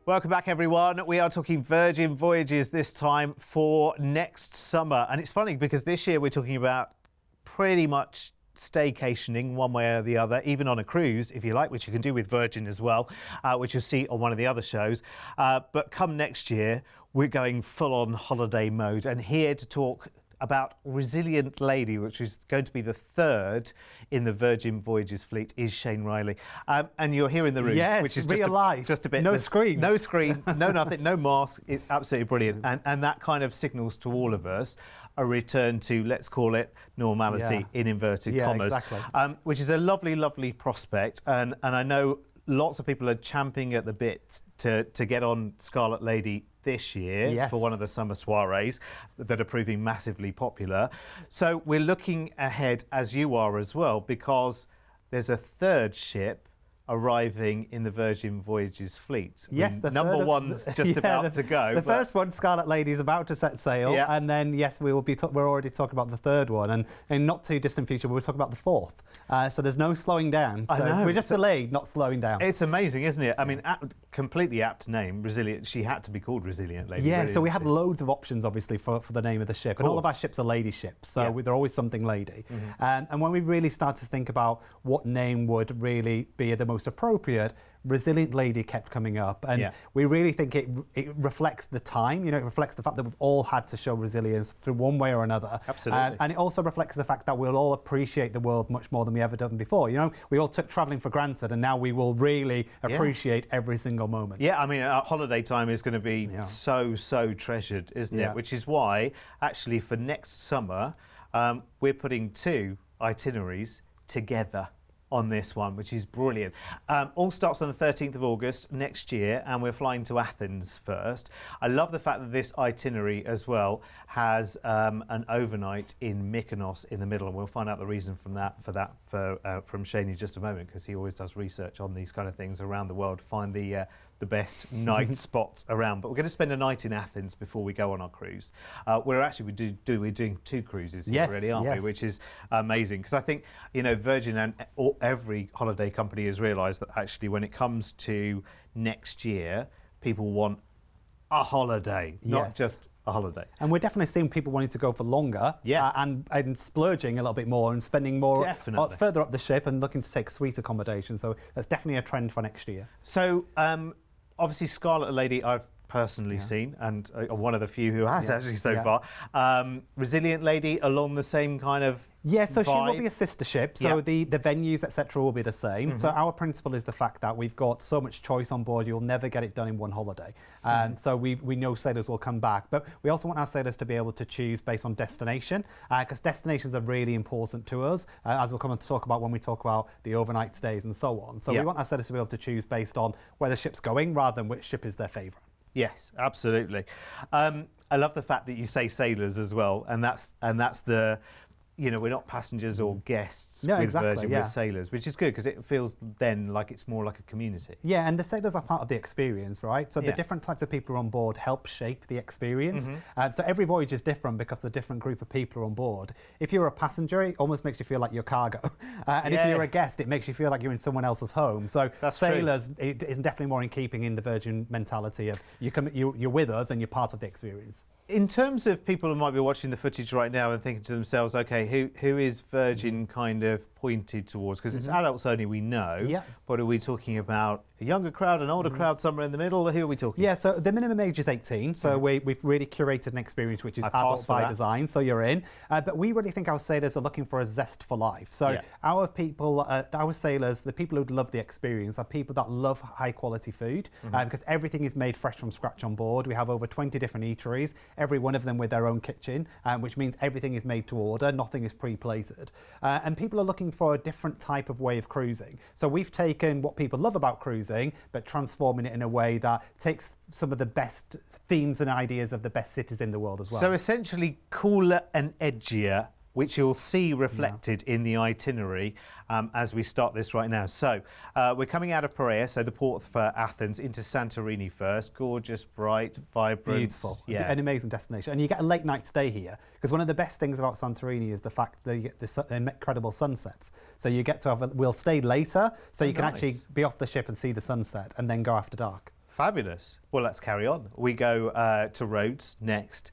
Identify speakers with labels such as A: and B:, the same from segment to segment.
A: Welcome back, everyone. We are talking Virgin Voyages this time for next summer. And it's funny because this year we're talking about pretty much staycationing one way or the other, even on a cruise, if you like, which you can do with Virgin as well, which you'll see on one of the other shows. But come next year, we're going full-on holiday mode. And here to talk about Resilient Lady, which is going to be the third in the Virgin Voyages fleet, is Shane Riley. And you're here in the room,
B: yes,
A: which is
B: real life.
A: Just a bit...
B: No screen.
A: No screen, no nothing, no mask. It's absolutely brilliant. And that kind of signals to all of us a return to, let's call it, normality in inverted commas.
B: Exactly.
A: Which is a lovely, lovely prospect. And I know lots of people are champing at the bit to get on Scarlet Lady this year for one of the summer soirees that are proving massively popular. So we're looking ahead, as you are as well, because there's a third ship arriving in the Virgin Voyages fleet.
B: Yes, the
A: number one's just about to go.
B: The first one, Scarlet Lady, is about to set sail, and then we will be. We're already talking about the third one, and in not too distant future, we'll talk about the fourth. So there's no slowing down. So
A: I know.
B: We're just delayed, not slowing down.
A: It's amazing, isn't it? I mean, completely apt name, Resilient. She had to be called Resilient Lady.
B: Yeah,
A: really,
B: so we had loads of options, obviously, for the name of the ship, and all of our ships are lady ships, so they're always something lady. And when we really start to think about what name would really be the most appropriate, Resilient Lady kept coming up, and we really think it reflects the time. You know, it reflects the fact that we've all had to show resilience through one way or another.
A: Absolutely.
B: And it also reflects the fact that we'll all appreciate the world much more than we ever done before. You know, we all took travelling for granted, and now we will really appreciate every single moment.
A: Yeah, I mean, our holiday time is going to be so treasured, isn't it? Which is why, actually, for next summer, we're putting two itineraries together on this one, which is brilliant. All starts on the 13th of August next year, and we're flying to Athens first. I love the fact that this itinerary as well has an overnight in Mykonos in the middle, and we'll find out the reason from Shane in just a moment, because he always does research on these kind of things around the world to find the best night spots around. But we're going to spend a night in Athens before we go on our cruise. We're doing two cruises here, really, aren't we? Which is amazing, because I think, you know, Virgin and every holiday company has realised that actually when it comes to next year, people want a holiday, not just a holiday.
B: And we're definitely seeing people wanting to go for longer and splurging a little bit more and spending more further up the ship and looking to take suite accommodation. So that's definitely a trend for next year.
A: So obviously Scarlet Lady I've personally seen, and one of the few who has actually so far. Resilient Lady along the same kind of
B: so
A: vibe.
B: she will be a sister ship, so the venues, etc., will be the same. So our principle is the fact that we've got so much choice on board, you'll never get it done in one holiday. So we know sailors will come back, but we also want our sailors to be able to choose based on destination, because destinations are really important to us, as we'll come on to talk about when we talk about the overnight stays and so on. So we want our sailors to be able to choose based on where the ship's going rather than which ship is their favourite.
A: Yes, absolutely. I love the fact that you say sailors as well, and that's the, you know, we're not passengers or guests with Virgin, we're sailors, which is good because it feels then like it's more like a community.
B: Yeah, and the sailors are part of the experience, right? So the different types of people on board help shape the experience. So every voyage is different because the different group of people are on board. If you're a passenger, it almost makes you feel like you're cargo. And if you're a guest, it makes you feel like you're in someone else's home. So sailors, it is definitely more in keeping in the Virgin mentality of you're with us and you're part of the experience.
A: In terms of people who might be watching the footage right now and thinking to themselves, okay, who is Virgin kind of pointed towards? Because it's adults only, we know. But are we talking about a younger crowd, an older crowd, somewhere in the middle? Who are we talking?
B: Yeah, so the minimum age is 18. So we've really curated an experience which is adult by design. So you're in. But we really think our sailors are looking for a zest for life. So our people, our sailors, the people who love the experience are people that love high quality food, because everything is made fresh from scratch on board. We have over 20 different eateries, every one of them with their own kitchen, which means everything is made to order, nothing is pre-plated. And people are looking for a different type of way of cruising. So we've taken what people love about cruising, but transforming it in a way that takes some of the best themes and ideas of the best cities in the world as well.
A: So essentially cooler and edgier, which you'll see reflected in the itinerary as we start this right now. So we're coming out of Piraeus, so the port for Athens, into Santorini first. Gorgeous, bright, vibrant.
B: Beautiful.
A: Yeah.
B: An amazing destination. And you get a late night stay here, because one of the best things about Santorini is the fact that you get the incredible sunsets. So you get to we'll stay later, so you can actually be off the ship and see the sunset and then go after dark.
A: Fabulous. Well, let's carry on. We go to Rhodes next,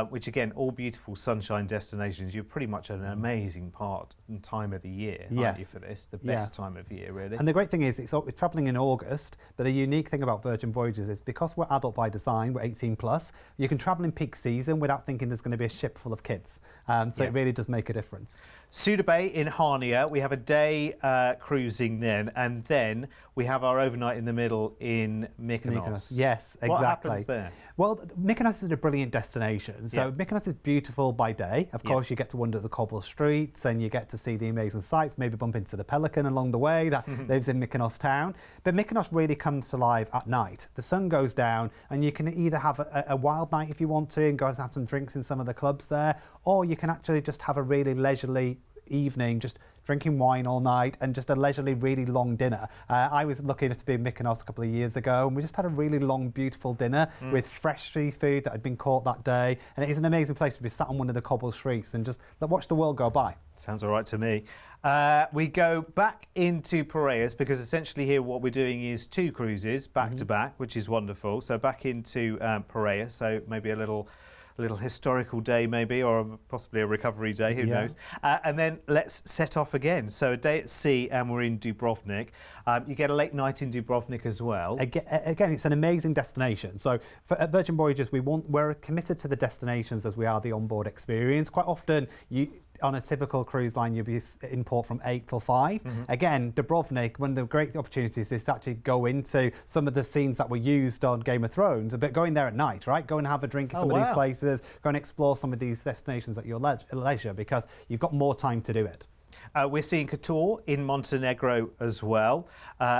A: which again, all beautiful sunshine destinations. You're pretty much an amazing part and time of the year, aren't you, for this? The best time of year, really.
B: And the great thing is, we're travelling in August, but the unique thing about Virgin Voyages is because we're adult by design, we're 18 plus, you can travel in peak season without thinking there's going to be a ship full of kids. So it really does make a difference.
A: Suda Bay in Harnia, we have a day cruising then, and then we have our overnight in the middle in Mykonos.
B: Yes, exactly.
A: What happens there?
B: Well, Mykonos is a brilliant destination. So Mykonos is beautiful by day. Of course, you get to wander the cobble streets and you get to see the amazing sights, maybe bump into the pelican along the way that lives in Mykonos town. But Mykonos really comes to life at night. The sun goes down and you can either have a wild night if you want to and go and have some drinks in some of the clubs there, or you can actually just have a really leisurely evening, just drinking wine all night and just a leisurely, really long dinner. I was lucky enough to be in Mykonos a couple of years ago, and we just had a really long, beautiful dinner with fresh seafood that had been caught that day. And it is an amazing place to be sat on one of the cobble streets and just watch the world go by.
A: Sounds all right to me. We go back into Piraeus because essentially here what we're doing is 2 cruises back to back, which is wonderful. So back into Piraeus, so maybe a little historical day maybe, or possibly a recovery day, who knows. And then let's set off again. So a day at sea and we're in Dubrovnik. You get a late night in Dubrovnik as well.
B: Again, it's an amazing destination. So at Virgin Voyages, we're committed to the destinations as we are the onboard experience. Quite often, on a typical cruise line, you'll be in port from 8 till 5. Again, Dubrovnik, one of the great opportunities is to actually go into some of the scenes that were used on Game of Thrones, but going there at night, right? Go and have a drink at some of these places, go and explore some of these destinations at your leisure because you've got more time to do it.
A: We're seeing Kotor in Montenegro as well.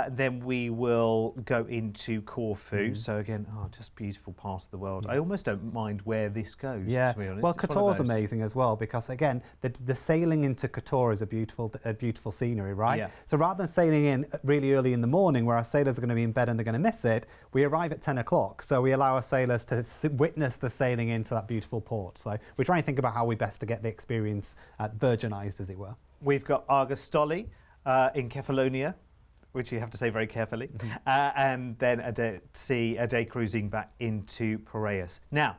A: Then we will go into Corfu. So again, just beautiful part of the world. I almost don't mind where this goes, to be honest.
B: Well, Kotor's amazing as well because, again, the sailing into Kotor is a beautiful scenery, right?
A: Yeah.
B: So rather than sailing in really early in the morning where our sailors are going to be in bed and they're going to miss it, we arrive at 10 o'clock. So we allow our sailors to witness the sailing into that beautiful port. So we're trying to think about how we best to get the experience virginized, as it were.
A: We've got Argostoli in Kefalonia, which you have to say very carefully, and then a day cruising back into Piraeus. Now,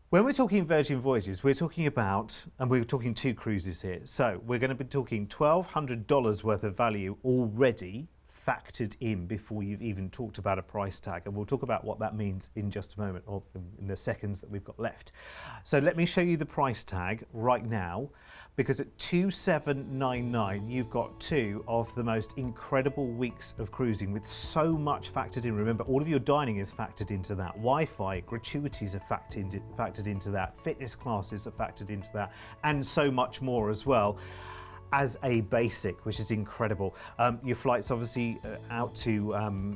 A: when we're talking Virgin Voyages, we're talking about, and we're talking 2 cruises here, so we're going to be talking $1,200 worth of value already factored in before you've even talked about a price tag, and we'll talk about what that means in just a moment, or in the seconds that we've got left. So let me show you the price tag right now, because at $2,799 you've got 2 of the most incredible weeks of cruising with so much factored in. Remember, all of your dining is factored into that, Wi-Fi, gratuities are factored into that, fitness classes are factored into that, and so much more as well as a basic, which is incredible. Your flights obviously out to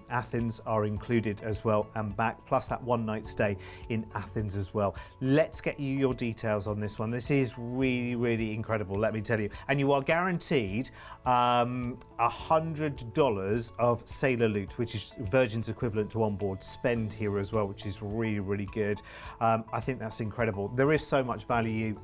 A: Athens are included as well and back, plus that 1 night stay in Athens as well. Let's get you your details on this one. This is really, really incredible, let me tell you. And you are guaranteed $100 of sailor loot, which is Virgin's equivalent to onboard spend here as well, which is really, really good. I think that's incredible. There is so much value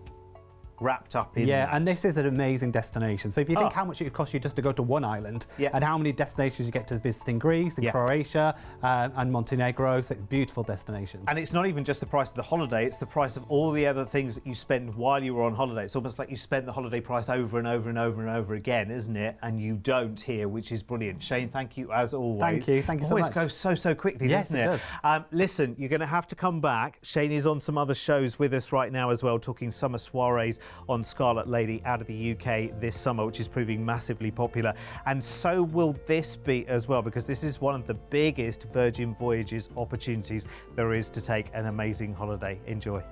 A: wrapped up in that.
B: And this is an amazing destination. So if you think how much it would cost you just to go to one island and how many destinations you get to visit in Greece, in Croatia and Montenegro, so it's beautiful destinations.
A: And it's not even just the price of the holiday, it's the price of all the other things that you spend while you were on holiday. It's almost like you spend the holiday price over and over and over and over again, isn't it? And you don't here, which is brilliant. Shane, thank you as always.
B: Thank you so much.
A: Always goes so quickly, doesn't it?
B: Yes, it does.
A: Listen, you're going to have to come back. Shane is on some other shows with us right now as well, talking summer soirees on Scarlet Lady out of the UK this summer, which is proving massively popular. And so will this be as well, because this is one of the biggest Virgin Voyages opportunities there is to take an amazing holiday. Enjoy.